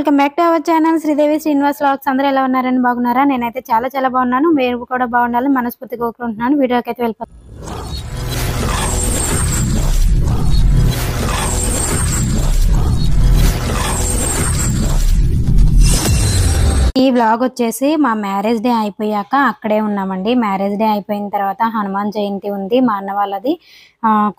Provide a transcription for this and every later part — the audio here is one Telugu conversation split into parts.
Welcome back to our channel Sridevi Srinivas vlogs. అందరూ ఎలా ఉన్నారని బాగున్నారా? నేనైతే చాలా బాగున్నాను. మీరు కూడా బాగుండాలని మనస్ఫూర్తిగా కోరుకుంటున్నాను. వీడియోకి అయితే వెళ్ళిపోతాను. ఈ వ్లాగ్ వచ్చేసి మా మ్యారేజ్ డే అయిపోయాక అక్కడే ఉన్నామండి. మ్యారేజ్ డే అయిపోయిన తర్వాత హనుమాన్ జయంతి ఉంది, మా అన్న వాళ్ళది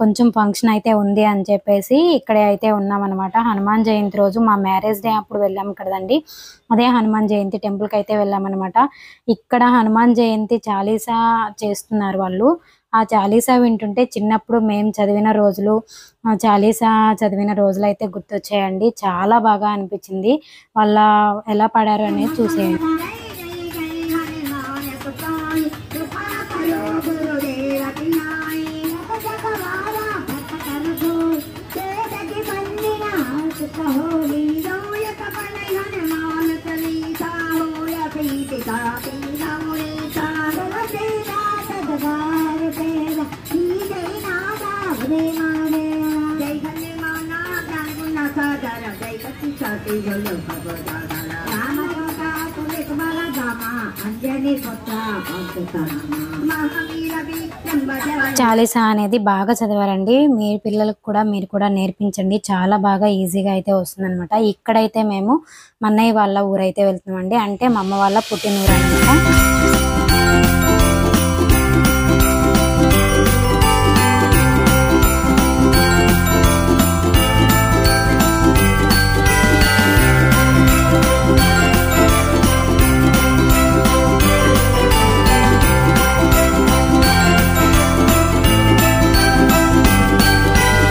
కొంచెం ఫంక్షన్ అయితే ఉంది అని చెప్పేసి ఇక్కడే అయితే ఉన్నామన్నమాట. హనుమాన్ జయంతి రోజు మా మ్యారేజ్ డే అప్పుడు వెళ్ళాము కదండి, అదే హనుమాన్ జయంతి టెంపుల్కి అయితే వెళ్ళామన్నమాట. ఇక్కడ హనుమాన్ జయంతి చాలీసా చేస్తున్నారు వాళ్ళు. ఆ చాలీసా వింటుంటే చిన్నప్పుడు మేము చదివిన రోజులు, చాలీసా చదివిన రోజులు అయితే గుర్తొచ్చాయండి. చాలా బాగా అనిపించింది. వాళ్ళ ఎలా పాడారు అనేది చూసేయండి. చాలీసా అనేది బాగా చదివారండి. మీ పిల్లలకు కూడా మీరు కూడా నేర్పించండి. చాలా బాగా ఈజీగా అయితే వస్తుంది అనమాట. ఇక్కడైతే మేము మన్నయ్య వాళ్ళ ఊరైతే వెళ్తున్నామండి, అంటే మా అమ్మ వాళ్ళ పుట్టినూరు అనమాట.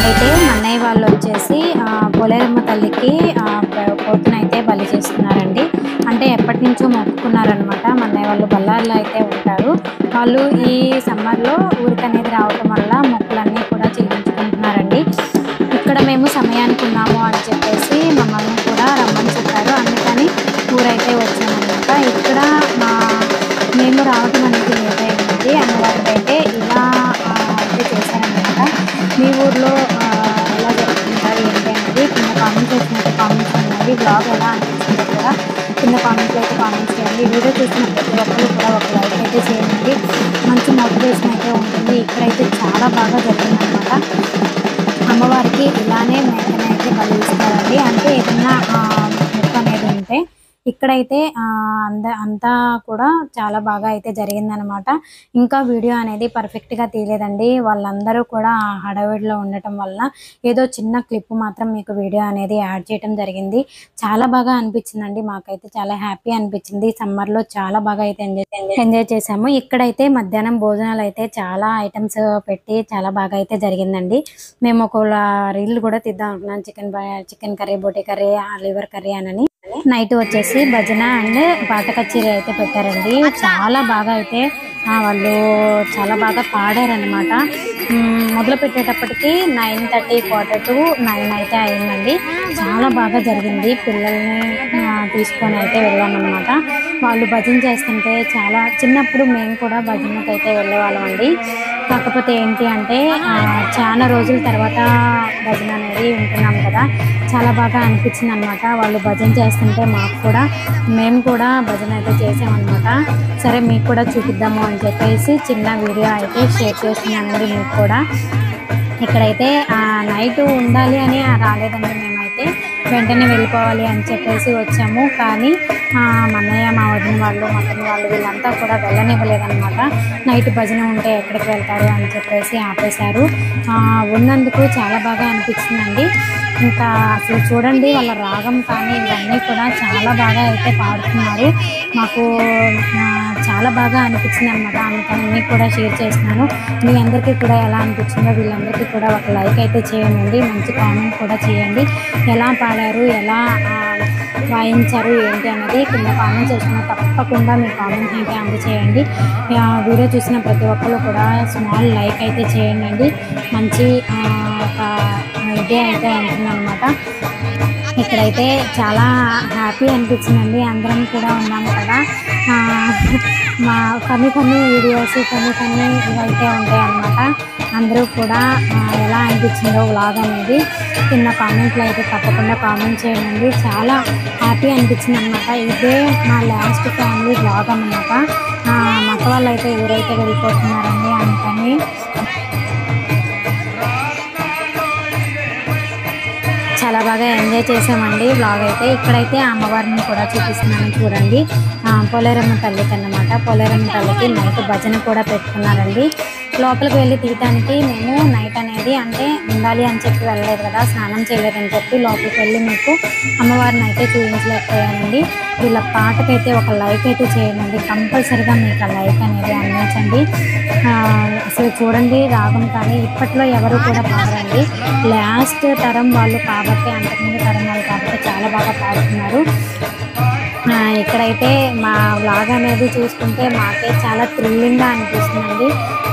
అయితే మన్నయ్య వాళ్ళు వచ్చేసి పోలేరమ్మ తల్లికి పోతునైతే బలి చేస్తున్నారండి. అంటే ఎప్పటి నుంచో మొక్కుకున్నారనమాట. మన్నయ్య వాళ్ళు బళ్ళారిలో అయితే ఉంటారు. వాళ్ళు ఈ సమ్మర్లో ఊరికి అనేది రావటం వల్ల మొక్కులన్నీ కూడా చెల్లించుకుంటున్నారండి. ఇక్కడ మేము సమయానికి ఉన్నాము అని చెప్పేసి మమ్మల్ని కూడా రమ్మని చెప్పారు. అందుకని ఊరైతే వచ్చామన్నమాట. ఇక్కడ మేము రావటం అనేది లేట్ అయింది. అన్నవారికి అయితే ఇలా అయితే చేశారనమాట. మీ ఊర్లో ఎలా జరుగుతుంటారు ఏంటి అనేది కింద కామెంట్స్ చేసినట్టు కామెంట్స్ ఉన్నాయి. బ్లాగ్ ఎలా అనిపిస్తుందో కూడా కింద కామెంట్లో అయితే కామెంట్స్ చేయండి. వీడియో చూసిన ప్రతి ఒక్కరు కూడా ఒక లైక్ అయితే చేయండి. మంచి మోటివేషన్ అయితే ఉంటుంది. ఇక్కడైతే చాలా బాగా జరిగిందనమాట. అమ్మవారికి ఇలానే మేకని అయితే బలి ఇస్తారండి. అంటే ఏదన్నా మొక్క అనేది ఉంటే ఇక్కడైతే అంతా కూడా చాలా బాగా అయితే జరిగిందనమాట. ఇంకా వీడియో అనేది పర్ఫెక్ట్గా తీయలేదండి. వాళ్ళందరూ కూడా హడావిడిలో ఉండటం వల్ల ఏదో చిన్న క్లిప్ మాత్రం మీకు వీడియో అనేది యాడ్ చేయడం జరిగింది. చాలా బాగా అనిపించిందండి. మాకైతే చాలా హ్యాపీ అనిపించింది. సమ్మర్లో చాలా బాగా అయితే ఎంజాయ్ చేసాము. ఇక్కడైతే మధ్యాహ్నం భోజనాలు అయితే చాలా ఐటమ్స్ పెట్టి చాలా బాగా అయితే జరిగిందండి. మేము ఒక రీల్ కూడా తీద్దాం అనుకున్నాం. Chicken curry, boti curry, liver curry అని. నైట్ వచ్చేసి భజన అండ్ పాట కచేరీ అయితే పెట్టారండి. చాలా బాగా అయితే వాళ్ళు చాలా బాగా పాడారనమాట. మొదలు పెట్టేటప్పటికి 9:30, 8:45 అయితే అయిందండి. చాలా బాగా జరిగింది. పిల్లల్ని తీసుకొని అయితే వెళ్ళామన్నమాట. వాళ్ళు భజన చేస్తుంటే చాలా చిన్నప్పుడు మేము కూడా భజనకి అయితే వెళ్ళేవాళ్ళం అండి. కాకపోతే ఏంటి అంటే చాలా రోజుల తర్వాత భజన అనేది ఉంటున్నాం కదా, చాలా బాగా అనిపించింది అనమాట. వాళ్ళు భజన చేస్తుంటే మేము కూడా భజన అయితే చేసామన్నమాట. సరే మీకు కూడా చూపిద్దాము అని చెప్పేసి చిన్న వీడియో అయితే షేర్ చేస్తున్నానండి మీకు కూడా. ఇక్కడైతే నైట్ ఉండాలి అని రాలేదండి. మేమైతే వెంటనే వెళ్ళిపోవాలి అని చెప్పేసి వచ్చాము. కానీ మన్నయ్య, మా వదిన వాళ్ళు, మటన్ వాళ్ళు వీళ్ళంతా కూడా వెళ్ళనివ్వలేదన్నమాట. నైట్ భజన ఉంటే ఎక్కడికి వెళ్తారు అని చెప్పేసి ఆపేశారు. ఉన్నందుకు చాలా బాగా అనిపించిందండి. ఇంకా అసలు చూడండి వాళ్ళ రాగం కానీ ఇవన్నీ కూడా చాలా బాగా అయితే పాడుతున్నారు. మాకు చాలా బాగా అనిపించింది అనమాట. అందుకని మీకు కూడా షేర్ చేస్తున్నాను. మీ అందరికీ కూడా ఎలా అనిపించిందో వీళ్ళందరికీ కూడా ఒక లైక్ అయితే చేయండి. మంచి కామెంట్ కూడా చేయండి. ఎలా పాడారు, ఎలా వాయించారు ఏంటి అనేది కింద కామెంట్ చేసిన తప్పకుండా మీ కామెంట్ అయితే అందజేయండి. వీడియో చూసిన ప్రతి ఒక్కరు కూడా స్మాల్ లైక్ అయితే చేయండి. మంచి ఒక ఇదే అయితే ఉంటుందన్నమాట. ఇక్కడైతే చాలా హ్యాపీ అనిపించిందండి. అందరం కూడా ఉన్నాము కదా. మా ఫన్నీ వీడియోస్ ఫన్నీ ఇవైతే ఉంటాయి అన్నమాట. అందరూ కూడా ఎలా అనిపించిందో వ్లాగ్ అనేది కింద కామెంట్లో అయితే తప్పకుండా కామెంట్ చేయండి. చాలా హ్యాపీ అనిపించింది అనమాట. ఇదే మా లాస్ట్ ఫ్యామిలీ వ్లాగ్ అన్నమాట. మా అక్క వాళ్ళు అయితే ఊరైతే వెళ్ళిపోతున్నారండి. అందుకని చాలా బాగా ఎంజాయ్ చేసామండి వ్లాగ్ అయితే. ఇక్కడైతే అమ్మవారిని కూడా చూపిస్తున్నాను చూడండి. పోలేరమ్మ తల్లికి అన్నమాట. పోలేరమ్మ తల్లికి నైట్ భజన కూడా పెట్టుకున్నారండి. లోపలికి వెళ్ళి తీయటానికి మేము నైట్ అనేది అంటే ఉండాలి అని చెప్పి వెళ్ళలేదు కదా, స్నానం చేయలేదని చెప్పి లోపలికి వెళ్ళి మీకు అమ్మవారిని అయితే చూపించలేకపోయానండి. వీళ్ళ పాటకైతే ఒక లైక్ అయితే చేయండి. కంపల్సరిగా మీకు ఆ లైక్ అనేది అందించండి. అసలు చూడండి రాగం కానీ ఇప్పట్లో ఎవరు కూడా పాడరండి. లాస్ట్ తరం వాళ్ళు కాబట్టి, అంతకుముందు తరం వాళ్ళు కాబట్టి చాలా బాగా పాడుతున్నారు. ఇక్కడైతే మా వ్లాగ్ అనేది చూసుకుంటే మాకే చాలా థ్రిల్లింగ్గా అనిపిస్తుందండి.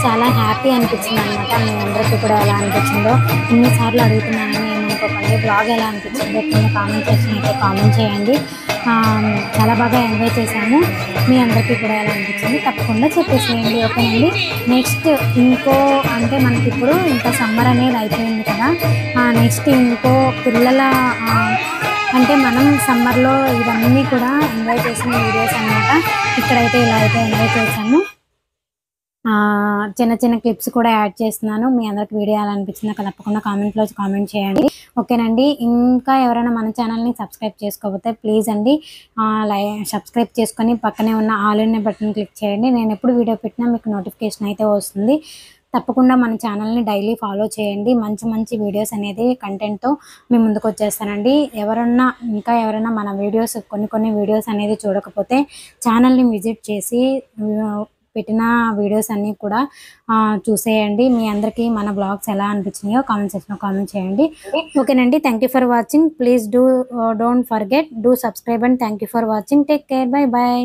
చాలా హ్యాపీ అనిపించింది అనమాట. మీ అందరికీ కూడా ఎలా అనిపించిందో ఇన్నిసార్లు అడుగుతున్నానని ఏమనుకోకండి. వ్లాగ్ ఎలా అనిపించిందో కింద కామెంట్ సెక్షన్ అయితే కామెంట్ చేయండి. చాలా బాగా ఎంజాయ్ చేశాము. మీ అందరికీ కూడా ఎలా అనిపించింది తప్పకుండా చెప్పేసేయండి. ఓకేనండి. నెక్స్ట్ ఇంకో అంటే మనకి ఇప్పుడు ఇంకా సమ్మర్ అనేది అయిపోయింది కదా. నెక్స్ట్ ఇంకో పిల్లల అంటే మనం సమ్మర్లో ఇవన్నీ కూడా ఎంజాయ్ చేసిన వీడియోస్ అన్నమాట. ఇక్కడైతే ఇలా అయితే ఎంజాయ్ చేశాము. చిన్న చిన్న క్లిప్స్ కూడా యాడ్ చేస్తున్నాను. మీ అందరికి వీడియో ఎలా అనిపించిందో తప్పకుండా కామెంట్లో కామెంట్ చేయండి. ఓకేనండి. ఇంకా ఎవరైనా మన ఛానల్ని సబ్స్క్రైబ్ చేసుకోకపోతే ప్లీజ్ అండి సబ్స్క్రైబ్ చేసుకొని పక్కనే ఉన్న ఆల్ అనే బటన్ క్లిక్ చేయండి. నేను ఎప్పుడు వీడియో పెట్టినా మీకు నోటిఫికేషన్ అయితే వస్తుంది. తప్పకుండా మన ఛానల్ని డైలీ ఫాలో చేయండి. మంచి మంచి వీడియోస్ అనేది కంటెంట్తో మీ ముందుకు వచ్చేస్తానండి. ఇంకా ఎవరైనా మన వీడియోస్ కొన్ని వీడియోస్ అనేది చూడకపోతే ఛానల్ని విజిట్ చేసి పెట్టిన వీడియోస్ అన్నీ కూడా చూసేయండి. మీ అందరికీ మన బ్లాగ్స్ ఎలా అనిపించినాయో కామెంట్ సెక్షన్లో కామెంట్ చేయండి. ఓకేనండి. Thank you for watching. Please don't forget do subscribe and thank you for watching. Take care. By.